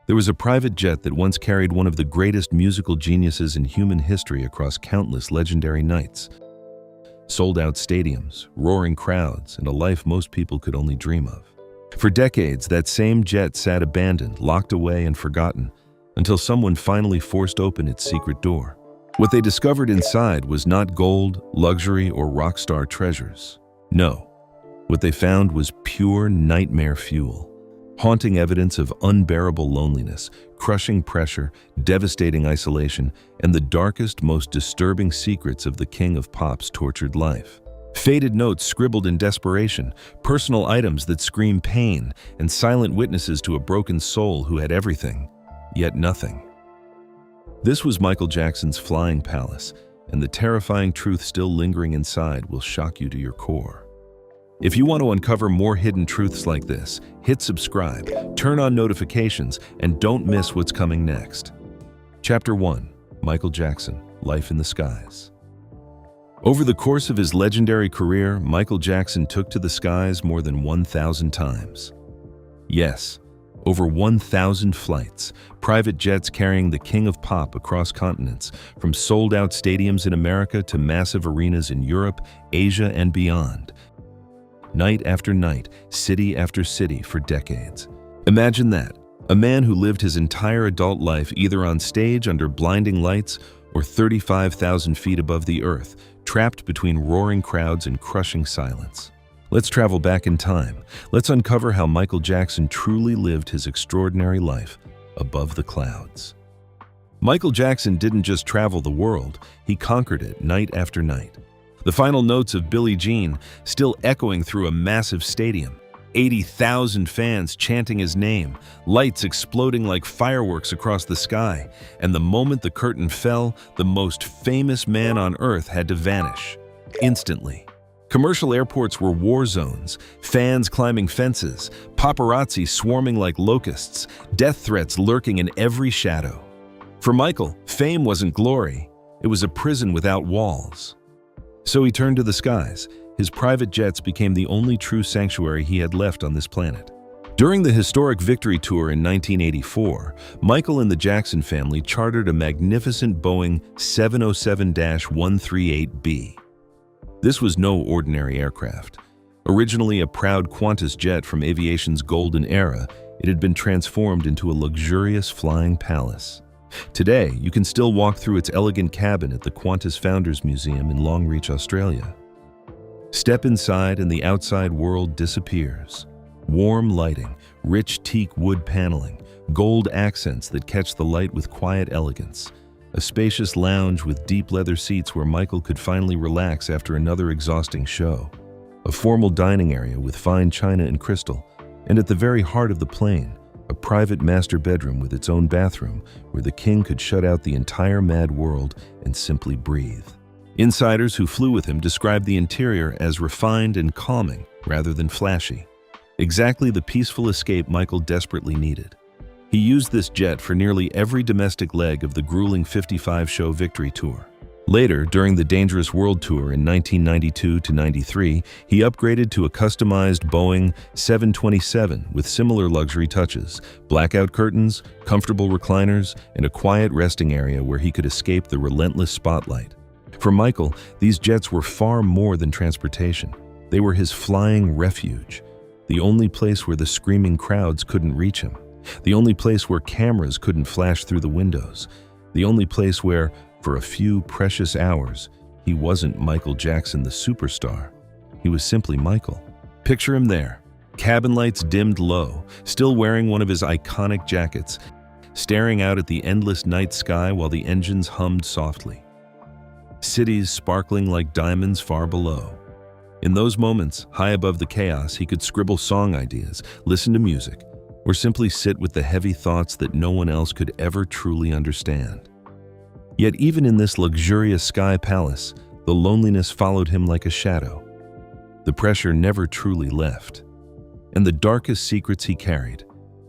There was a private jet that once carried one of the greatest musical geniuses in human history across countless legendary nights. Sold-out stadiums, roaring crowds, and a life most people could only dream of. For decades, that same jet sat abandoned, locked away, and forgotten, until someone finally forced open its secret door. What they discovered inside was not gold, luxury, or rock star treasures. No, what they found was pure nightmare fuel. Haunting evidence of unbearable loneliness, crushing pressure, devastating isolation, and the darkest, most disturbing secrets of the king of pop's tortured life. Faded notes scribbled in desperation, personal items that scream pain, and silent witnesses to a broken soul who had everything, yet nothing. This was Michael Jackson's flying palace, and the terrifying truth still lingering inside will shock you to your core. If you want to uncover more hidden truths like this, hit subscribe, turn on notifications, and don't miss what's coming next. Chapter 1. Michael Jackson, Life in the Skies. Over the course of his legendary career, Michael Jackson took to the skies more than 1,000 times. Yes, over 1,000 flights, private jets carrying the king of pop across continents, from sold-out stadiums in America to massive arenas in Europe, Asia, and beyond. Night after night, city after city for decades. Imagine that, a man who lived his entire adult life either on stage under blinding lights or 35,000 feet above the earth, trapped between roaring crowds and crushing silence. Let's travel back in time. Let's uncover how Michael Jackson truly lived his extraordinary life above the clouds. Michael Jackson didn't just travel the world, he conquered it night after night. The final notes of Billie Jean still echoing through a massive stadium, 80,000 fans chanting his name, lights exploding like fireworks across the sky, and the moment the curtain fell, the most famous man on earth had to vanish, instantly. Commercial airports were war zones, fans climbing fences, paparazzi swarming like locusts, death threats lurking in every shadow. For Michael, fame wasn't glory, it was a prison without walls. So he turned to the skies. His private jets became the only true sanctuary he had left on this planet. During the historic Victory Tour in 1984, Michael and the Jackson family chartered a magnificent Boeing 707-138B. This was no ordinary aircraft. Originally a proud Qantas jet from aviation's golden era, it had been transformed into a luxurious flying palace. Today, you can still walk through its elegant cabin at the Qantas Founders Museum in Longreach, Australia. Step inside and the outside world disappears. Warm lighting, rich teak wood paneling, gold accents that catch the light with quiet elegance. A spacious lounge with deep leather seats where Michael could finally relax after another exhausting show. A formal dining area with fine china and crystal. And at the very heart of the plane, a private master bedroom with its own bathroom where the king could shut out the entire mad world and simply breathe. Insiders who flew with him described the interior as refined and calming rather than flashy. Exactly the peaceful escape Michael desperately needed. He used this jet for nearly every domestic leg of the grueling 55-show Victory Tour. Later, during the Dangerous World Tour in 1992-93, he upgraded to a customized Boeing 727 with similar luxury touches, blackout curtains, comfortable recliners, and a quiet resting area where he could escape the relentless spotlight. For Michael, these jets were far more than transportation. They were his flying refuge, the only place where the screaming crowds couldn't reach him, the only place where cameras couldn't flash through the windows, the only place where, for a few precious hours, he wasn't Michael Jackson the superstar. He was simply Michael. Picture him there, cabin lights dimmed low, still wearing one of his iconic jackets, staring out at the endless night sky while the engines hummed softly. Cities sparkling like diamonds far below. In those moments, high above the chaos, he could scribble song ideas, listen to music, or simply sit with the heavy thoughts that no one else could ever truly understand. Yet even in this luxurious sky palace, the loneliness followed him like a shadow. The pressure never truly left. And the darkest secrets he carried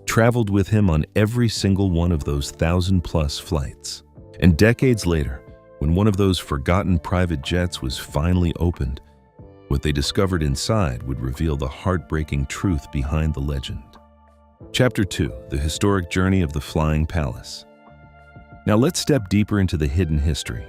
traveled with him on every single one of those 1,000+ flights. And decades later, when one of those forgotten private jets was finally opened, what they discovered inside would reveal the heartbreaking truth behind the legend. Chapter 2: The Historic Journey of the Flying Palace. Now let's step deeper into the hidden history.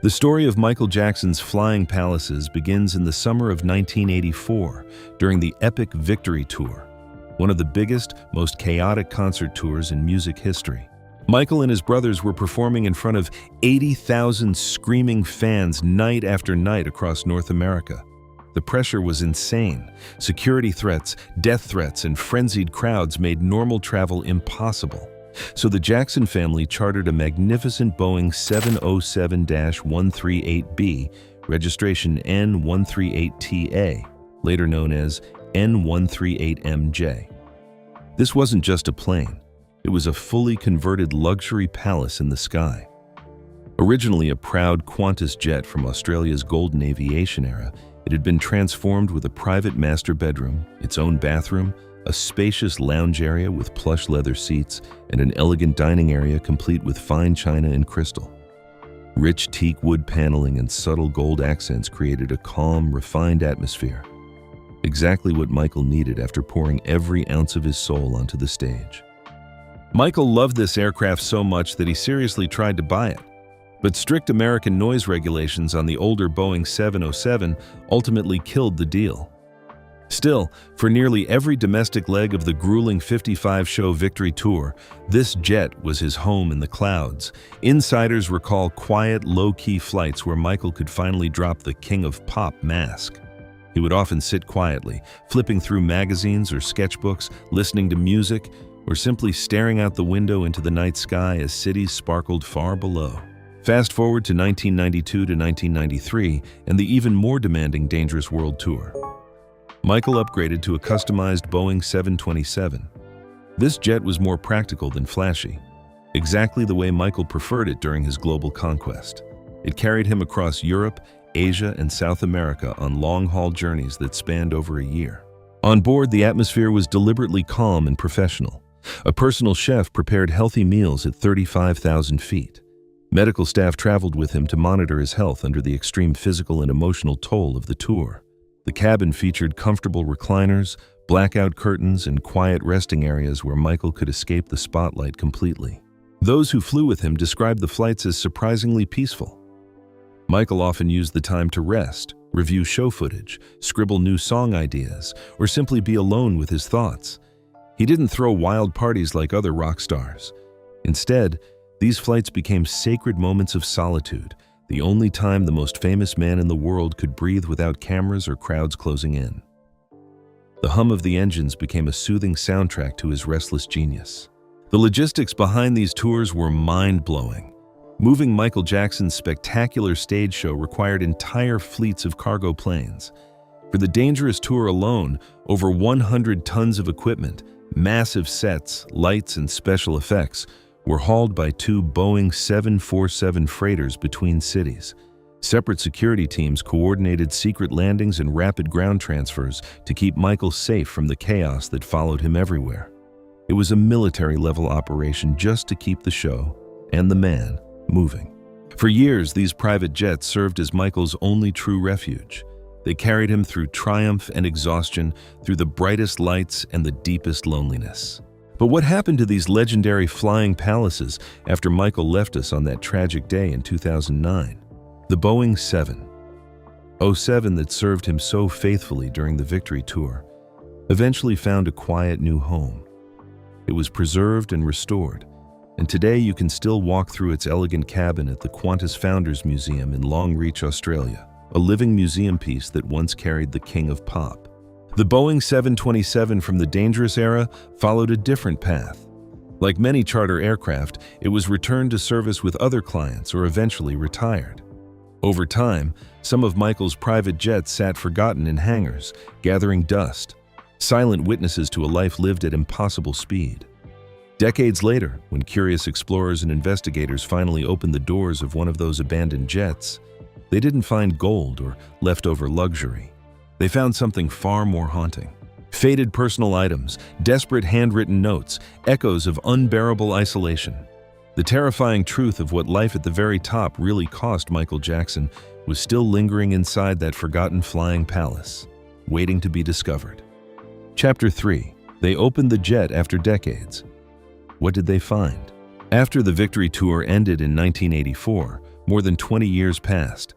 The story of Michael Jackson's flying palaces begins in the summer of 1984 during the epic Victory Tour, one of the biggest, most chaotic concert tours in music history. Michael and his brothers were performing in front of 80,000 screaming fans night after night across North America. The pressure was insane. Security threats, death threats, and frenzied crowds made normal travel impossible. So the Jackson family chartered a magnificent Boeing 707-138B, registration N138TA, later known as N138MJ. This wasn't just a plane. It was a fully converted luxury palace in the sky. Originally a proud Qantas jet from Australia's golden aviation era, it had been transformed with a private master bedroom, its own bathroom, a spacious lounge area with plush leather seats, and an elegant dining area complete with fine china and crystal. Rich teak wood paneling and subtle gold accents created a calm, refined atmosphere. Exactly what Michael needed after pouring every ounce of his soul onto the stage. Michael loved this aircraft so much that he seriously tried to buy it. But strict American noise regulations on the older Boeing 707 ultimately killed the deal. Still, for nearly every domestic leg of the grueling 55-show Victory Tour, this jet was his home in the clouds. Insiders recall quiet, low-key flights where Michael could finally drop the King of Pop mask. He would often sit quietly, flipping through magazines or sketchbooks, listening to music, or simply staring out the window into the night sky as cities sparkled far below. Fast forward to 1992 to 1993 and the even more demanding Dangerous World Tour. Michael upgraded to a customized Boeing 727. This jet was more practical than flashy, exactly the way Michael preferred it during his global conquest. It carried him across Europe, Asia, and South America on long-haul journeys that spanned over a year. On board, the atmosphere was deliberately calm and professional. A personal chef prepared healthy meals at 35,000 feet. Medical staff traveled with him to monitor his health under the extreme physical and emotional toll of the tour. The cabin featured comfortable recliners, blackout curtains, and quiet resting areas where Michael could escape the spotlight completely. Those who flew with him described the flights as surprisingly peaceful. Michael often used the time to rest, review show footage, scribble new song ideas, or simply be alone with his thoughts. He didn't throw wild parties like other rock stars. Instead, these flights became sacred moments of solitude, the only time the most famous man in the world could breathe without cameras or crowds closing in. The hum of the engines became a soothing soundtrack to his restless genius. The logistics behind these tours were mind-blowing. Moving Michael Jackson's spectacular stage show required entire fleets of cargo planes. For the Dangerous Tour alone, over 100 tons of equipment, massive sets, lights, and special effects were hauled by two Boeing 747 freighters between cities. Separate security teams coordinated secret landings and rapid ground transfers to keep Michael safe from the chaos that followed him everywhere. It was a military-level operation just to keep the show and the man moving. For years, these private jets served as Michael's only true refuge. They carried him through triumph and exhaustion, through the brightest lights and the deepest loneliness. But what happened to these legendary flying palaces after Michael left us on that tragic day in 2009? The Boeing 707 that served him so faithfully during the Victory Tour eventually found a quiet new home. It was preserved and restored, and today you can still walk through its elegant cabin at the Qantas Founders Museum in Longreach, Australia, a living museum piece that once carried the King of Pop. The Boeing 727 from the Dangerous era followed a different path. Like many charter aircraft, it was returned to service with other clients or eventually retired. Over time, some of Michael's private jets sat forgotten in hangars, gathering dust, silent witnesses to a life lived at impossible speed. Decades later, when curious explorers and investigators finally opened the doors of one of those abandoned jets, they didn't find gold or leftover luxury. They found something far more haunting. Faded personal items, desperate handwritten notes, echoes of unbearable isolation. The terrifying truth of what life at the very top really cost Michael Jackson was still lingering inside that forgotten flying palace, waiting to be discovered. Chapter 3: They opened the jet after decades. What did they find? After the Victory Tour ended in 1984, more than 20 years passed.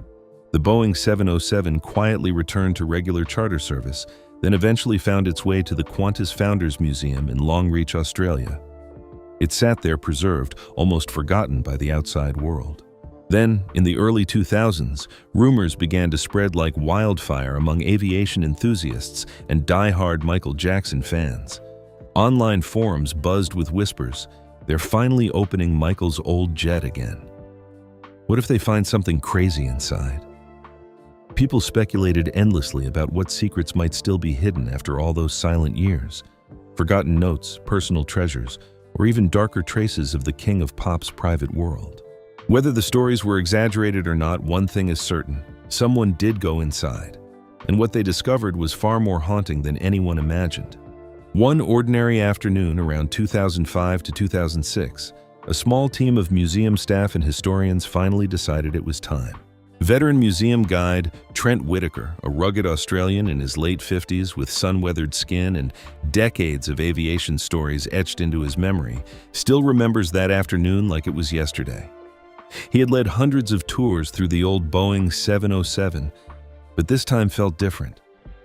The Boeing 707 quietly returned to regular charter service, then eventually found its way to the Qantas Founders Museum in Longreach, Australia. It sat there preserved, almost forgotten by the outside world. Then, in the early 2000s, rumors began to spread like wildfire among aviation enthusiasts and die-hard Michael Jackson fans. Online forums buzzed with whispers, "They're finally opening Michael's old jet again." What if they find something crazy inside? People speculated endlessly about what secrets might still be hidden after all those silent years. Forgotten notes, personal treasures, or even darker traces of the king of pop's private world. Whether the stories were exaggerated or not, one thing is certain: someone did go inside, and what they discovered was far more haunting than anyone imagined. One ordinary afternoon around 2005 to 2006, a small team of museum staff and historians finally decided it was time. Veteran museum guide Trent Whitaker, a rugged Australian in his late 50s with sun-weathered skin and decades of aviation stories etched into his memory, still remembers that afternoon like it was yesterday. He had led hundreds of tours through the old Boeing 707, but this time felt different.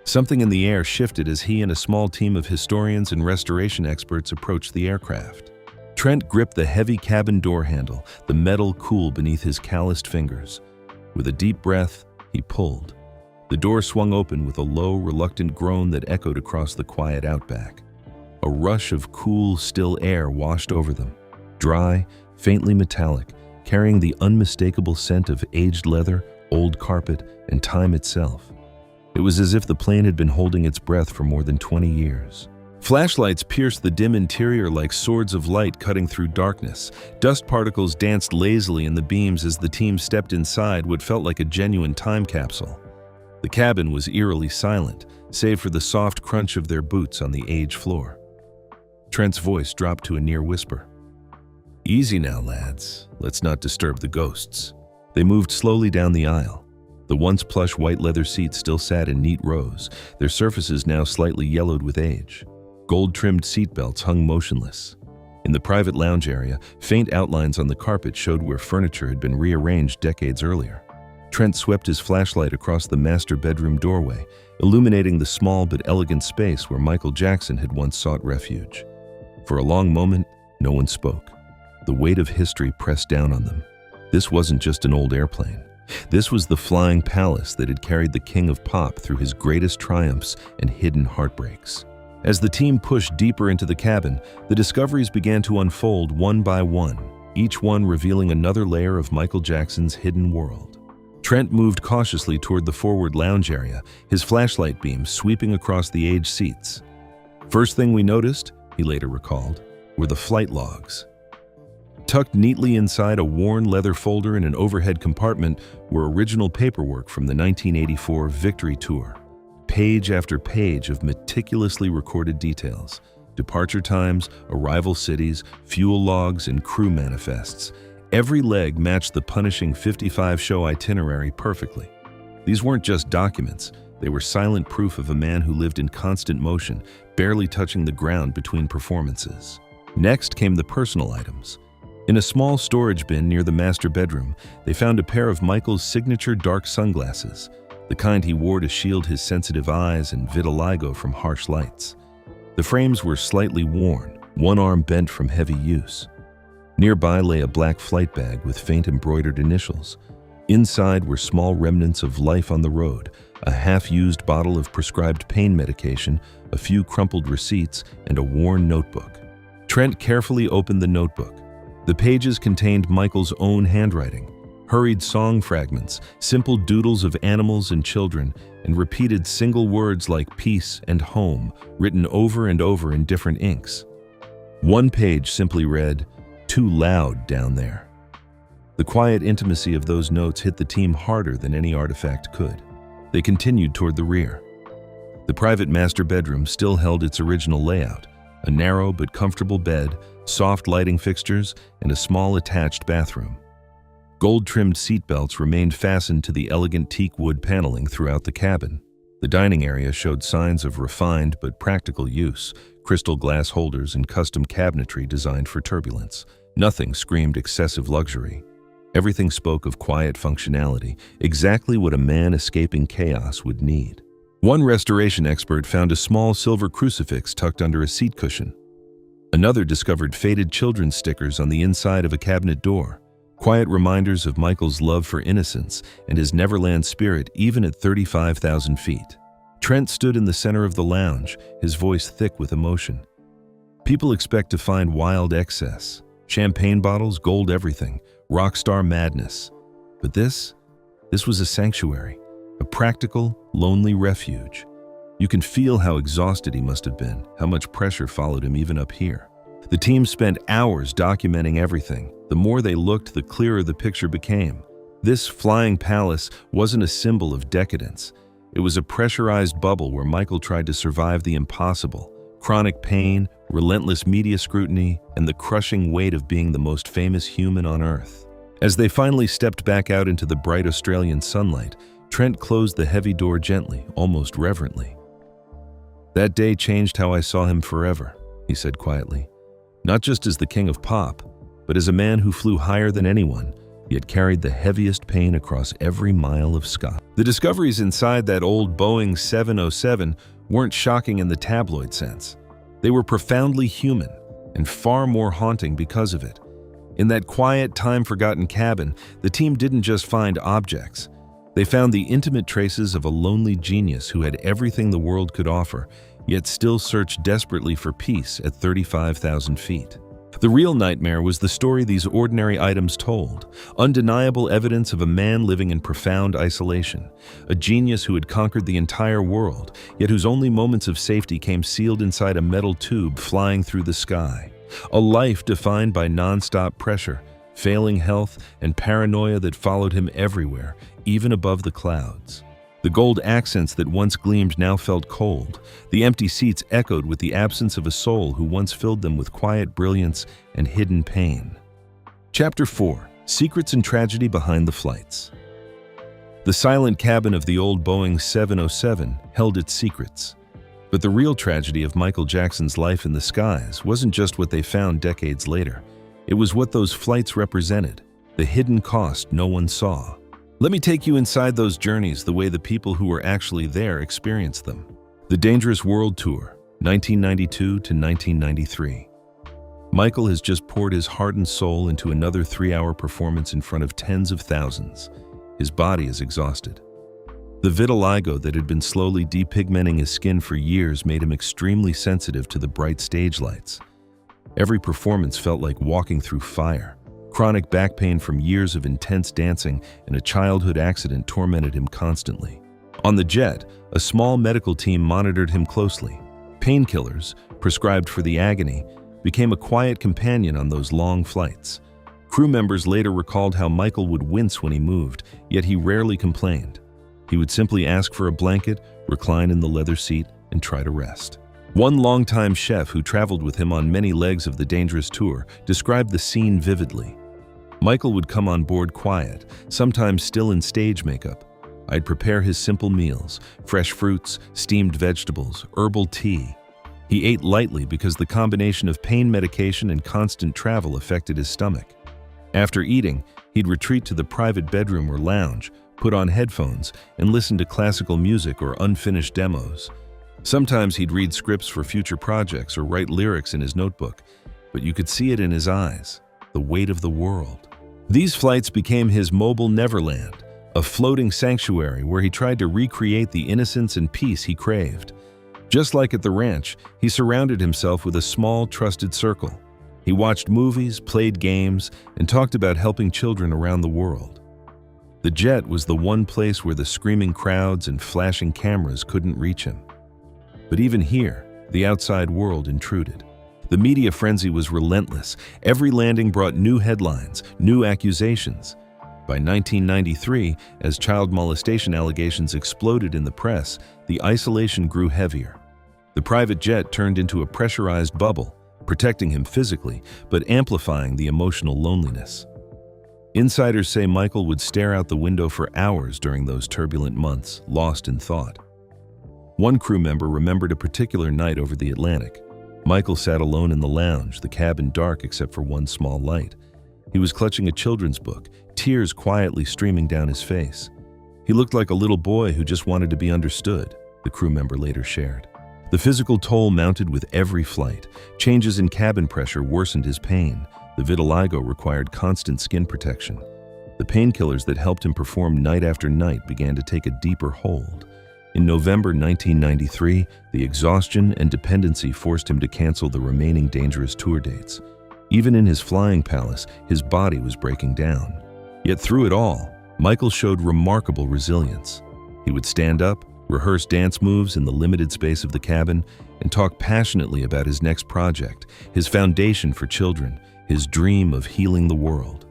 Something in the air shifted as he and a small team of historians and restoration experts approached the aircraft. Trent gripped the heavy cabin door handle, the metal cool beneath his calloused fingers. With a deep breath, he pulled. The door swung open with a low, reluctant groan that echoed across the quiet outback. A rush of cool, still air washed over them, dry, faintly metallic, carrying the unmistakable scent of aged leather, old carpet, and time itself. It was as if the plane had been holding its breath for more than 20 years. Flashlights pierced the dim interior like swords of light cutting through darkness. Dust particles danced lazily in the beams as the team stepped inside what felt like a genuine time capsule. The cabin was eerily silent, save for the soft crunch of their boots on the aged floor. Trent's voice dropped to a near whisper. "Easy now, lads. Let's not disturb the ghosts." They moved slowly down the aisle. The once plush white leather seats still sat in neat rows, their surfaces now slightly yellowed with age. Gold-trimmed seatbelts hung motionless. In the private lounge area, faint outlines on the carpet showed where furniture had been rearranged decades earlier. Trent swept his flashlight across the master bedroom doorway, illuminating the small but elegant space where Michael Jackson had once sought refuge. For a long moment, no one spoke. The weight of history pressed down on them. This wasn't just an old airplane. This was the flying palace that had carried the king of pop through his greatest triumphs and hidden heartbreaks. As the team pushed deeper into the cabin, the discoveries began to unfold one by one, each one revealing another layer of Michael Jackson's hidden world. Trent moved cautiously toward the forward lounge area, his flashlight beam sweeping across the aged seats. "First thing we noticed," he later recalled, "were the flight logs. Tucked neatly inside a worn leather folder in an overhead compartment were original paperwork from the 1984 Victory Tour. Page after page of meticulously recorded details, departure times, arrival cities, fuel logs, and crew manifests. Every leg matched the punishing 55-show itinerary perfectly. These weren't just documents, they were silent proof of a man who lived in constant motion, barely touching the ground between performances. Next came the personal items. In a small storage bin near the master bedroom, they found a pair of Michael's signature dark sunglasses, the kind he wore to shield his sensitive eyes and vitiligo from harsh lights. The frames were slightly worn, one arm bent from heavy use. Nearby lay a black flight bag with faint embroidered initials. Inside were small remnants of life on the road, a half-used bottle of prescribed pain medication, a few crumpled receipts, and a worn notebook. Trent carefully opened the notebook. The pages contained Michael's own handwriting, hurried song fragments, simple doodles of animals and children, and repeated single words like peace and home, written over and over in different inks. One page simply read, "Too loud down there." The quiet intimacy of those notes hit the team harder than any artifact could. They continued toward the rear. The private master bedroom still held its original layout, a narrow but comfortable bed, soft lighting fixtures, and a small attached bathroom. Gold-trimmed seatbelts remained fastened to the elegant teak wood paneling throughout the cabin. The dining area showed signs of refined but practical use, crystal glass holders and custom cabinetry designed for turbulence. Nothing screamed excessive luxury. Everything spoke of quiet functionality, exactly what a man escaping chaos would need. One restoration expert found a small silver crucifix tucked under a seat cushion. Another discovered faded children's stickers on the inside of a cabinet door, quiet reminders of Michael's love for innocence and his Neverland spirit even at 35,000 feet. Trent stood in the center of the lounge, his voice thick with emotion. People expect to find wild excess, champagne bottles, gold everything, rock star madness. But this was a sanctuary, a practical, lonely refuge. You can feel how exhausted he must have been, how much pressure followed him even up here. The team spent hours documenting everything. The more they looked, the clearer the picture became. This flying palace wasn't a symbol of decadence. It was a pressurized bubble where Michael tried to survive the impossible: chronic pain, relentless media scrutiny, and the crushing weight of being the most famous human on Earth. As they finally stepped back out into the bright Australian sunlight, Trent closed the heavy door gently, almost reverently. "That day changed how I saw him forever," he said quietly. "Not just as the king of pop, but as a man who flew higher than anyone, yet carried the heaviest pain across every mile of sky." The discoveries inside that old Boeing 707 weren't shocking in the tabloid sense. They were profoundly human and far more haunting because of it. In that quiet, time-forgotten cabin, the team didn't just find objects. They found the intimate traces of a lonely genius who had everything the world could offer, yet still searched desperately for peace at 35,000 feet. The real nightmare was the story these ordinary items told, undeniable evidence of a man living in profound isolation, a genius who had conquered the entire world, yet whose only moments of safety came sealed inside a metal tube flying through the sky. A life defined by non-stop pressure, failing health, and paranoia that followed him everywhere, even above the clouds. The gold accents that once gleamed now felt cold. The empty seats echoed with the absence of a soul who once filled them with quiet brilliance and hidden pain. Chapter 4: Secrets and Tragedy Behind the Flights. The silent cabin of the old Boeing 707 held its secrets. But the real tragedy of Michael Jackson's life in the skies wasn't just what they found decades later. It was what those flights represented, the hidden cost no one saw. Let me take you inside those journeys the way the people who were actually there experienced them. The Dangerous World Tour, 1992 to 1993. Michael has just poured his heart and soul into another 3-hour performance in front of tens of thousands. His body is exhausted. The vitiligo that had been slowly depigmenting his skin for years made him extremely sensitive to the bright stage lights. Every performance felt like walking through fire. Chronic back pain from years of intense dancing and a childhood accident tormented him constantly. On the jet, a small medical team monitored him closely. Painkillers, prescribed for the agony, became a quiet companion on those long flights. Crew members later recalled how Michael would wince when he moved, yet he rarely complained. He would simply ask for a blanket, recline in the leather seat, and try to rest. One longtime chef who traveled with him on many legs of the dangerous tour described the scene vividly. Michael would come on board quiet, sometimes still in stage makeup. I'd prepare his simple meals, fresh fruits, steamed vegetables, herbal tea. He ate lightly because the combination of pain medication and constant travel affected his stomach. After eating, he'd retreat to the private bedroom or lounge, put on headphones, and listen to classical music or unfinished demos. Sometimes he'd read scripts for future projects or write lyrics in his notebook, but you could see it in his eyes, the weight of the world. These flights became his mobile neverland, a floating sanctuary where he tried to recreate the innocence and peace he craved. Just like at the ranch, he surrounded himself with a small, trusted circle. He watched movies, played games, and talked about helping children around the world. The jet was the one place where the screaming crowds and flashing cameras couldn't reach him. But even here, the outside world intruded. The media frenzy was relentless. Every landing brought new headlines, new accusations. By 1993, as child molestation allegations exploded in the press, the isolation grew heavier. The private jet turned into a pressurized bubble, protecting him physically, but amplifying the emotional loneliness. Insiders say Michael would stare out the window for hours during those turbulent months, lost in thought. One crew member remembered a particular night over the Atlantic. Michael sat alone in the lounge, the cabin dark except for one small light. He was clutching a children's book, tears quietly streaming down his face. He looked like a little boy who just wanted to be understood, the crew member later shared. The physical toll mounted with every flight. Changes in cabin pressure worsened his pain. The vitiligo required constant skin protection. The painkillers that helped him perform night after night began to take a deeper hold. In November 1993, the exhaustion and dependency forced him to cancel the remaining dangerous tour dates. Even in his flying palace, his body was breaking down. Yet through it all, Michael showed remarkable resilience. He would stand up, rehearse dance moves in the limited space of the cabin, and talk passionately about his next project, his foundation for children, his dream of healing the world.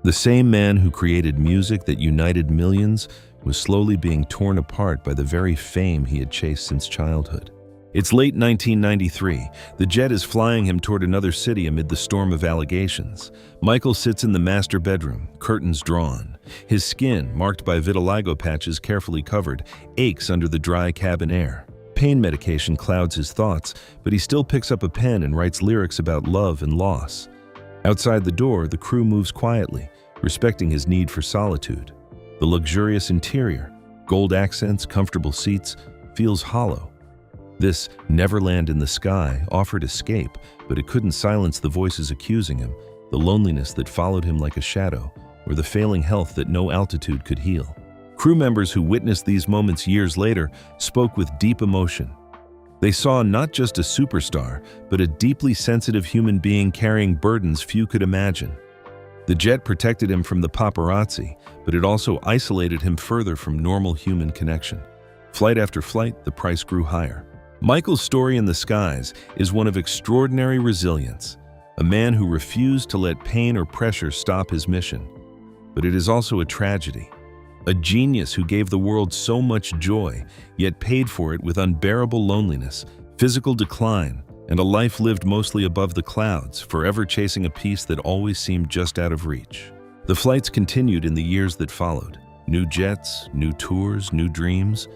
The same man who created music that united millions was slowly being torn apart by the very fame he had chased since childhood. It's late 1993. The jet is flying him toward another city amid the storm of allegations. Michael sits in the master bedroom, curtains drawn. His skin, marked by vitiligo patches carefully covered, aches under the dry cabin air. Pain medication clouds his thoughts, but he still picks up a pen and writes lyrics about love and loss. Outside the door, the crew moves quietly, respecting his need for solitude. The luxurious interior, gold accents, comfortable seats, feels hollow. This neverland in the sky offered escape, but it couldn't silence the voices accusing him, the loneliness that followed him like a shadow, or the failing health that no altitude could heal. Crew members who witnessed these moments years later spoke with deep emotion. They saw not just a superstar, but a deeply sensitive human being carrying burdens few could imagine. The jet protected him from the paparazzi, but it also isolated him further from normal human connection. Flight after flight, the price grew higher. Michael's story in the skies is one of extraordinary resilience, a man who refused to let pain or pressure stop his mission. But it is also a tragedy. A genius who gave the world so much joy, yet paid for it with unbearable loneliness, physical decline, and a life lived mostly above the clouds, forever chasing a peace that always seemed just out of reach. The flights continued in the years that followed. New jets, new tours, new dreams.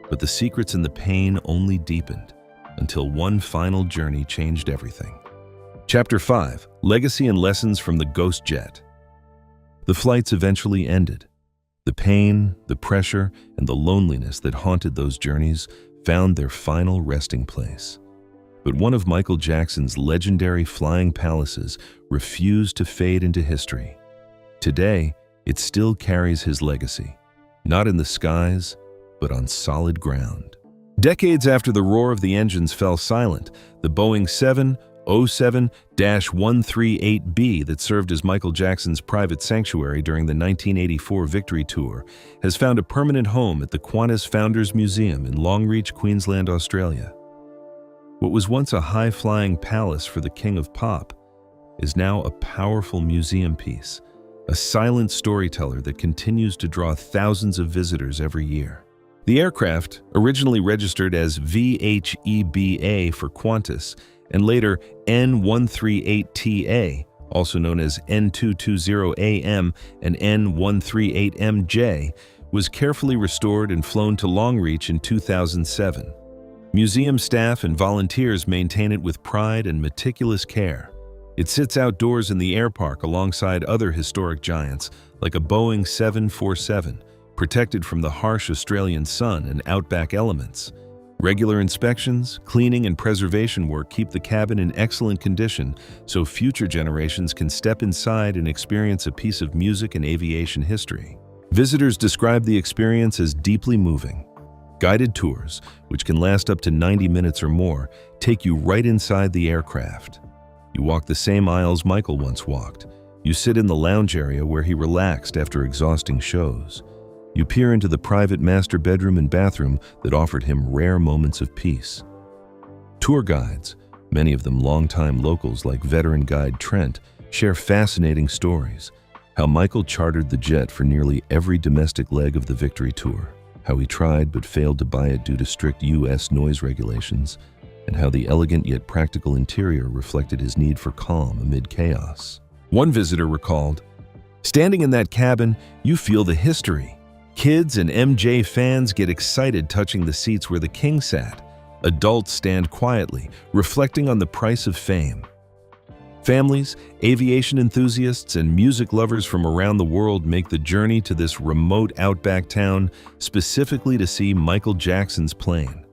But the secrets and the pain only deepened, until one final journey changed everything. Chapter 5: Legacy and Lessons from the Ghost Jet. The flights eventually ended. The pain, the pressure, and the loneliness that haunted those journeys found their final resting place. But one of Michael Jackson's legendary flying palaces refused to fade into history. Today, it still carries his legacy, not in the skies, but on solid ground. Decades after the roar of the engines fell silent, the Boeing 707-138B that served as Michael Jackson's private sanctuary during the 1984 Victory Tour has found a permanent home at the Qantas Founders Museum in Longreach, Queensland, Australia. What was once a high-flying palace for the king of pop is now a powerful museum piece, a silent storyteller that continues to draw thousands of visitors every year. The aircraft, originally registered as VHEBA for Qantas and later N138TA, also known as N220AM and N138MJ, was carefully restored and flown to Longreach in 2007. Museum staff and volunteers maintain it with pride and meticulous care. It sits outdoors in the air park alongside other historic giants like a Boeing 747, protected from the harsh Australian sun and outback elements. Regular inspections, cleaning, and preservation work keep the cabin in excellent condition so future generations can step inside and experience a piece of music and aviation history. Visitors describe the experience as deeply moving. Guided tours, which can last up to 90 minutes or more, take you right inside the aircraft. You walk the same aisles Michael once walked. You sit in the lounge area where he relaxed after exhausting shows. You peer into the private master bedroom and bathroom that offered him rare moments of peace. Tour guides, many of them longtime locals like veteran guide Trent, share fascinating stories. How Michael chartered the jet for nearly every domestic leg of the Victory Tour, how he tried but failed to buy it due to strict U.S. noise regulations, and how the elegant yet practical interior reflected his need for calm amid chaos. One visitor recalled, "Standing in that cabin, you feel the history. Kids and MJ fans get excited touching the seats where the king sat. Adults stand quietly, reflecting on the price of fame. Families, aviation enthusiasts, and music lovers from around the world make the journey to this remote outback town specifically to see Michael Jackson's plane.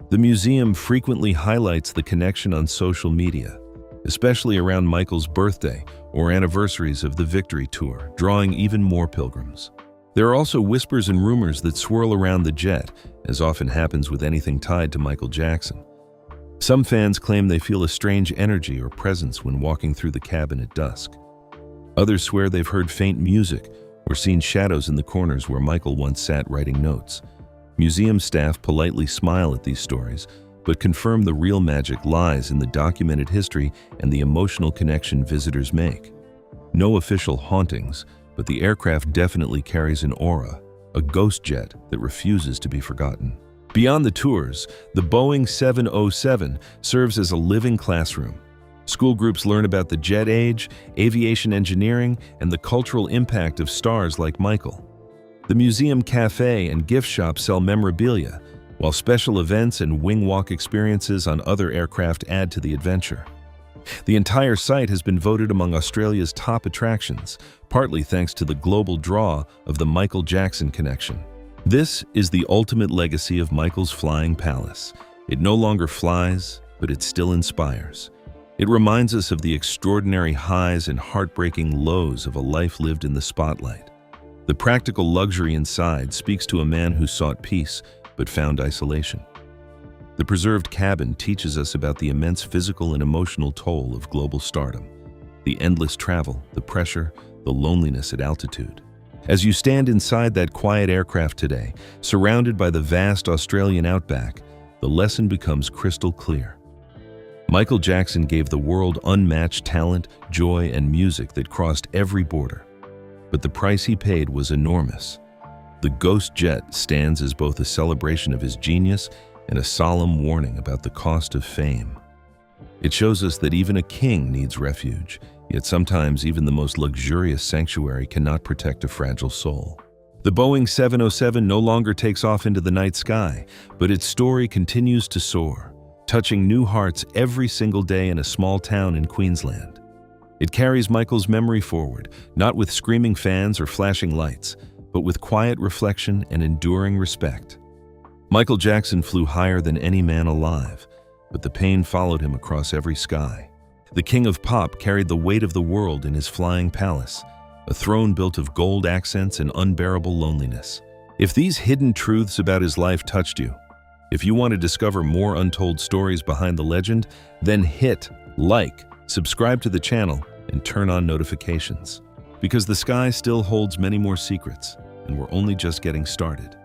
The museum frequently highlights the connection on social media, especially around Michael's birthday or anniversaries of the Victory Tour, drawing even more pilgrims. There are also whispers and rumors that swirl around the jet, as often happens with anything tied to Michael Jackson. Some fans claim they feel a strange energy or presence when walking through the cabin at dusk. Others swear they've heard faint music or seen shadows in the corners where Michael once sat writing notes. Museum staff politely smile at these stories, but confirm the real magic lies in the documented history and the emotional connection visitors make. No official hauntings, but the aircraft definitely carries an aura, a ghost jet that refuses to be forgotten. Beyond the tours, the Boeing 707 serves as a living classroom. School groups learn about the jet age, aviation engineering, and the cultural impact of stars like Michael. The museum cafe and gift shop sell memorabilia, while special events and wing walk experiences on other aircraft add to the adventure. The entire site has been voted among Australia's top attractions, partly thanks to the global draw of the Michael Jackson connection. This is the ultimate legacy of Michael's flying palace. It no longer flies, but it still inspires. It reminds us of the extraordinary highs and heartbreaking lows of a life lived in the spotlight. The practical luxury inside speaks to a man who sought peace but found isolation. The preserved cabin teaches us about the immense physical and emotional toll of global stardom, the endless travel, the pressure, the loneliness at altitude. As you stand inside that quiet aircraft today, surrounded by the vast Australian outback, the lesson becomes crystal clear. Michael Jackson gave the world unmatched talent, joy, and music that crossed every border. But the price he paid was enormous. The ghost jet stands as both a celebration of his genius and a solemn warning about the cost of fame. It shows us that even a king needs refuge, yet sometimes even the most luxurious sanctuary cannot protect a fragile soul. The Boeing 707 no longer takes off into the night sky, but its story continues to soar, touching new hearts every single day in a small town in Queensland. It carries Michael's memory forward, not with screaming fans or flashing lights, but with quiet reflection and enduring respect. Michael Jackson flew higher than any man alive, but the pain followed him across every sky. The king of pop carried the weight of the world in his flying palace, a throne built of gold accents and unbearable loneliness. If these hidden truths about his life touched you, if you want to discover more untold stories behind the legend, then hit like, subscribe to the channel, and turn on notifications. Because the sky still holds many more secrets, and we're only just getting started.